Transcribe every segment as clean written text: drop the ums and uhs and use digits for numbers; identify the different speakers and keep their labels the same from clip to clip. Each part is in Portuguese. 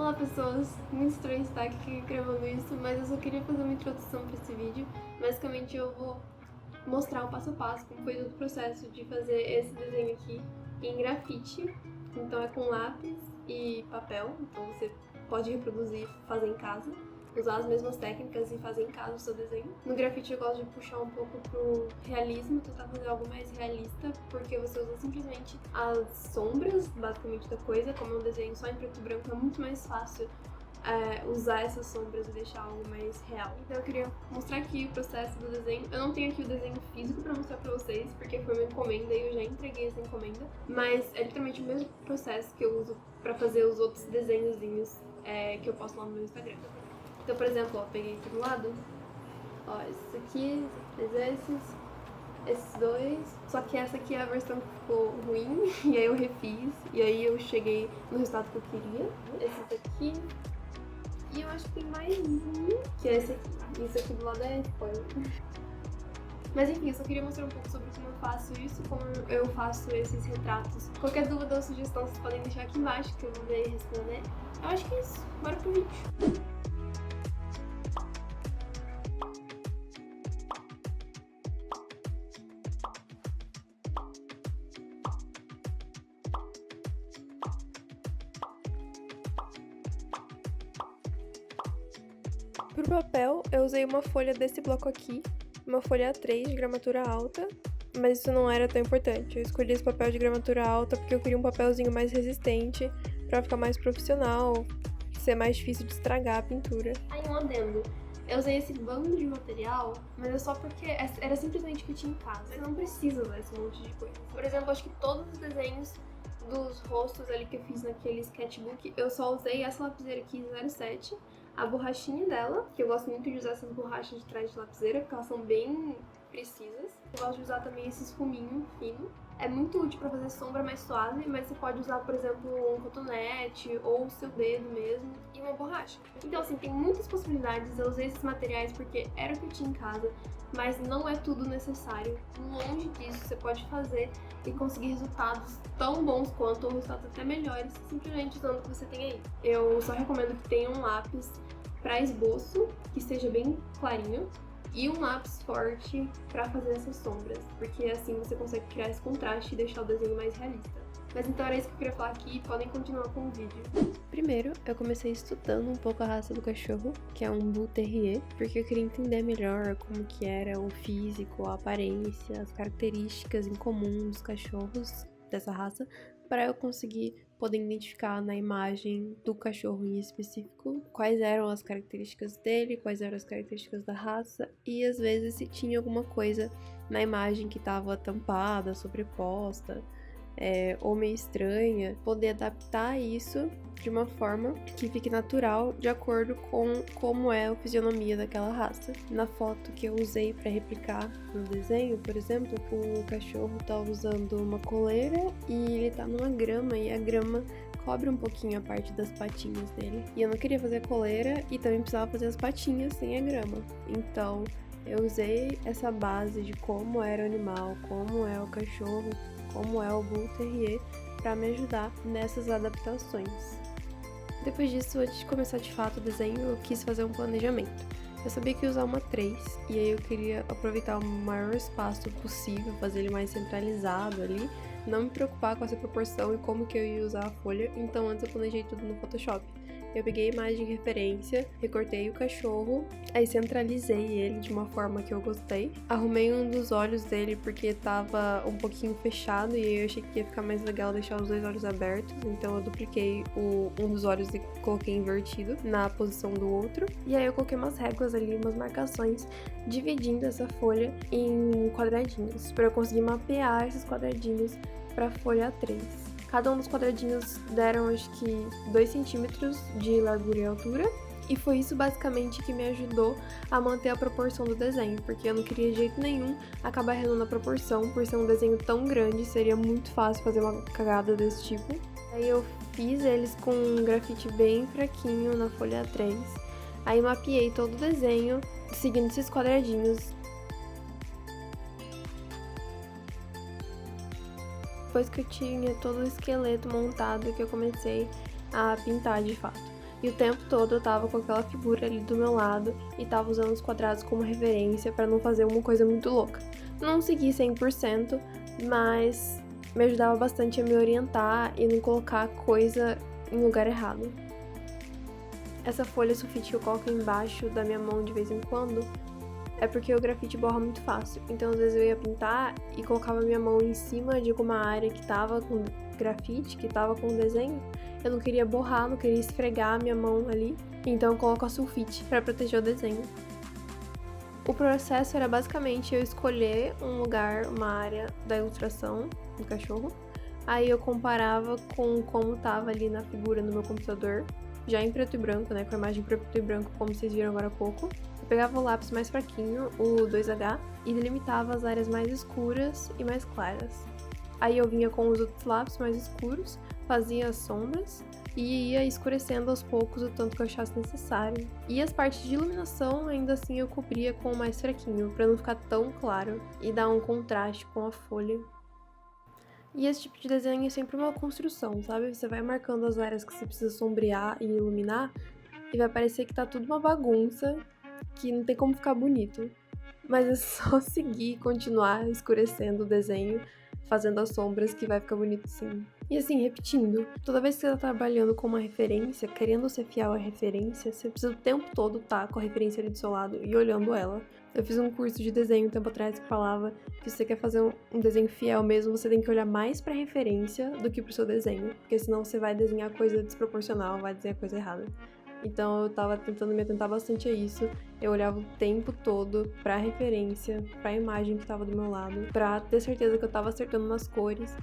Speaker 1: Olá pessoas, muito estranho estar aqui gravando isso, mas eu só queria fazer uma introdução para esse vídeo. Basicamente eu vou mostrar o passo a passo como foi todo o processo de fazer esse desenho aqui em grafite. Então é com lápis e papel, então você pode reproduzir e fazer em casa. Usar as mesmas técnicas e fazer em casa o seu desenho. No grafite eu gosto de puxar um pouco pro realismo, tentar fazer algo mais realista, porque você usa simplesmente as sombras, basicamente, da coisa. Como é um desenho só em preto e branco, é muito mais fácil usar essas sombras e deixar algo mais real. Então eu queria mostrar aqui o processo do desenho. Eu não tenho aqui o desenho físico pra mostrar pra vocês, porque foi uma encomenda e eu já entreguei essa encomenda. Mas é literalmente o mesmo processo que eu uso pra fazer os outros desenhozinhos que eu posto lá no meu Instagram. Então, por exemplo, ó, peguei aqui do lado, ó, esses aqui, esses dois, só que essa aqui é a versão que ficou ruim, e aí eu refiz, e aí eu cheguei no resultado que eu queria. Esses aqui, e eu acho que tem mais um, que é esse aqui. Isso aqui do lado é spoiler. Mas enfim, eu só queria mostrar um pouco sobre como eu faço isso, como eu faço esses retratos. Qualquer dúvida ou sugestão vocês podem deixar aqui embaixo, que eu vou ver e responder. Eu acho que é isso, bora pro vídeo. Pro papel, eu usei uma folha desse bloco aqui, uma folha A3 de gramatura alta, mas isso não era tão importante. Eu escolhi esse papel de gramatura alta porque eu queria um papelzinho mais resistente, pra ficar mais profissional, ser mais difícil de estragar a pintura. Aí um adendo. Eu usei esse bando de material, mas é só porque era simplesmente o que tinha em casa. Você não precisa usar esse monte de coisa. Por exemplo, acho que todos os desenhos dos rostos ali que eu fiz naquele sketchbook, eu só usei essa lapiseira aqui 07, a borrachinha dela, que eu gosto muito de usar essas borrachas de trás de lapiseira, porque elas são bem precisas. Eu gosto de usar também esse esfuminho fino. É muito útil pra fazer sombra mais suave, mas você pode usar, por exemplo, um cotonete ou o seu dedo mesmo e uma borracha. Então, assim, tem muitas possibilidades. Eu usei esses materiais porque era o que eu tinha em casa, mas não é tudo necessário. Longe disso, você pode fazer e conseguir resultados tão bons quanto, ou resultados até melhores, simplesmente usando o que você tem aí. Eu só recomendo que tenha um lápis para esboço, que seja bem clarinho, e um lápis forte pra fazer essas sombras, porque assim você consegue criar esse contraste e deixar o desenho mais realista. Mas então era isso que eu queria falar aqui, podem continuar com o vídeo. Primeiro, eu comecei estudando um pouco a raça do cachorro, que é um Bull Terrier, porque eu queria entender melhor como que era o físico, a aparência, as características em comum dos cachorros dessa raça, para eu conseguir poder identificar na imagem do cachorro em específico quais eram as características dele, quais eram as características da raça e às vezes se tinha alguma coisa na imagem que estava tampada, sobreposta, ou meio estranha, poder adaptar isso de uma forma que fique natural de acordo com como é a fisionomia daquela raça. Na foto que eu usei para replicar no desenho, por exemplo, o cachorro tá usando uma coleira e ele tá numa grama e a grama cobre um pouquinho a parte das patinhas dele. E eu não queria fazer a coleira e também precisava fazer as patinhas sem a grama. Então eu usei essa base de como era o animal, como é o cachorro, como é o Bull Terrier, para me ajudar nessas adaptações. Depois disso, antes de começar de fato o desenho, eu quis fazer um planejamento. Eu sabia que ia usar uma 3, e aí eu queria aproveitar o maior espaço possível, fazer ele mais centralizado ali, não me preocupar com essa proporção e como que eu ia usar a folha, então antes eu planejei tudo no Photoshop. Eu peguei a imagem de referência, recortei o cachorro, aí centralizei ele de uma forma que eu gostei. Arrumei um dos olhos dele porque tava um pouquinho fechado e eu achei que ia ficar mais legal deixar os dois olhos abertos, então eu dupliquei um dos olhos e coloquei invertido na posição do outro. E aí eu coloquei umas réguas ali, umas marcações, dividindo essa folha em quadradinhos, para eu conseguir mapear esses quadradinhos para a folha A3. Cada um dos quadradinhos deram, acho que, 2 centímetros de largura e altura. E foi isso basicamente que me ajudou a manter a proporção do desenho, porque eu não queria de jeito nenhum acabar errando a proporção, por ser um desenho tão grande, seria muito fácil fazer uma cagada desse tipo. Aí eu fiz eles com um grafite bem fraquinho na folha A3. Aí mapeei todo o desenho, seguindo esses quadradinhos. Depois que eu tinha todo o esqueleto montado, que eu comecei a pintar de fato. E o tempo todo eu tava com aquela figura ali do meu lado e tava usando os quadrados como referência pra não fazer uma coisa muito louca. Não segui 100%, mas me ajudava bastante a me orientar e não colocar coisa em lugar errado. Essa folha sulfite que eu coloco embaixo da minha mão de vez em quando é porque o grafite borra muito fácil. Então às vezes eu ia pintar e colocava minha mão em cima de alguma área que tava com grafite, que tava com desenho. Eu não queria borrar, não queria esfregar a minha mão ali, então eu coloco a sulfite para proteger o desenho. O processo era basicamente eu escolher um lugar, uma área da ilustração do cachorro, aí eu comparava com como tava ali na figura no meu computador, já em preto e branco, né, com a imagem preto e branco, como vocês viram agora há pouco. Eu pegava o lápis mais fraquinho, o 2H, e delimitava as áreas mais escuras e mais claras. Aí eu vinha com os outros lápis mais escuros, fazia as sombras e ia escurecendo aos poucos o tanto que eu achasse necessário. E as partes de iluminação, ainda assim, eu cobria com o mais fraquinho, para não ficar tão claro e dar um contraste com a folha. E esse tipo de desenho é sempre uma construção, sabe? Você vai marcando as áreas que você precisa sombrear e iluminar e vai parecer que tá tudo uma bagunça, que não tem como ficar bonito. Mas é só seguir e continuar escurecendo o desenho, fazendo as sombras, que vai ficar bonito sim. E assim, repetindo, toda vez que você tá trabalhando com uma referência, querendo ser fiel à referência, você precisa o tempo todo estar com a referência ali do seu lado e olhando ela. Eu fiz um curso de desenho um tempo atrás que falava que se você quer fazer um desenho fiel mesmo, você tem que olhar mais pra referência do que pro seu desenho, porque senão você vai desenhar coisa desproporcional, vai desenhar coisa errada. Então eu tava tentando me atentar bastante a isso. Eu olhava o tempo todo pra referência, pra imagem que tava do meu lado, pra ter certeza que eu tava acertando nas cores.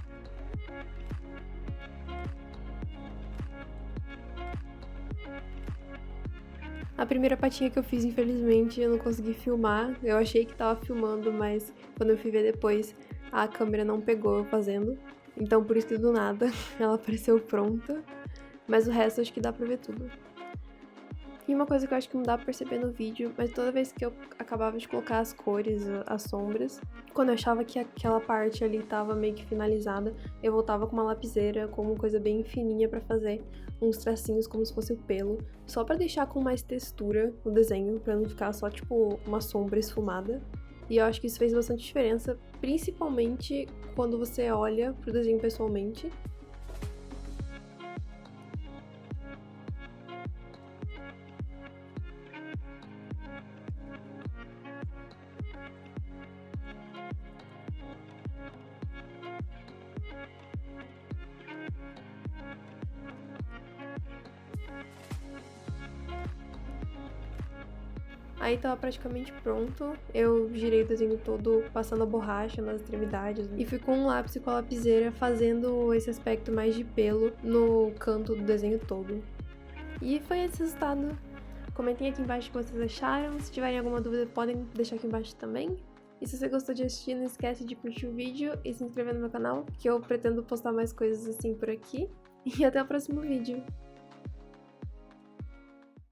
Speaker 1: A primeira patinha que eu fiz, infelizmente, eu não consegui filmar. Eu achei que tava filmando, mas quando eu fui ver depois, a câmera não pegou eu fazendo. Então por isso que do nada ela apareceu pronta. Mas o resto acho que dá pra ver tudo. E uma coisa que eu acho que não dá pra perceber no vídeo, mas toda vez que eu acabava de colocar as cores, as sombras, quando eu achava que aquela parte ali tava meio que finalizada, eu voltava com uma lapiseira, com uma coisa bem fininha pra fazer uns tracinhos como se fosse o pelo, só pra deixar com mais textura no desenho, pra não ficar só tipo uma sombra esfumada. E eu acho que isso fez bastante diferença, principalmente quando você olha pro desenho pessoalmente. Aí tava praticamente pronto, eu girei o desenho todo passando a borracha nas extremidades e fui com um lápis e com a lapiseira fazendo esse aspecto mais de pelo no canto do desenho todo. E foi esse resultado. Comentem aqui embaixo o que vocês acharam, se tiverem alguma dúvida podem deixar aqui embaixo também. E se você gostou de assistir, não esquece de curtir o vídeo e se inscrever no meu canal, que eu pretendo postar mais coisas assim por aqui. E até o próximo vídeo!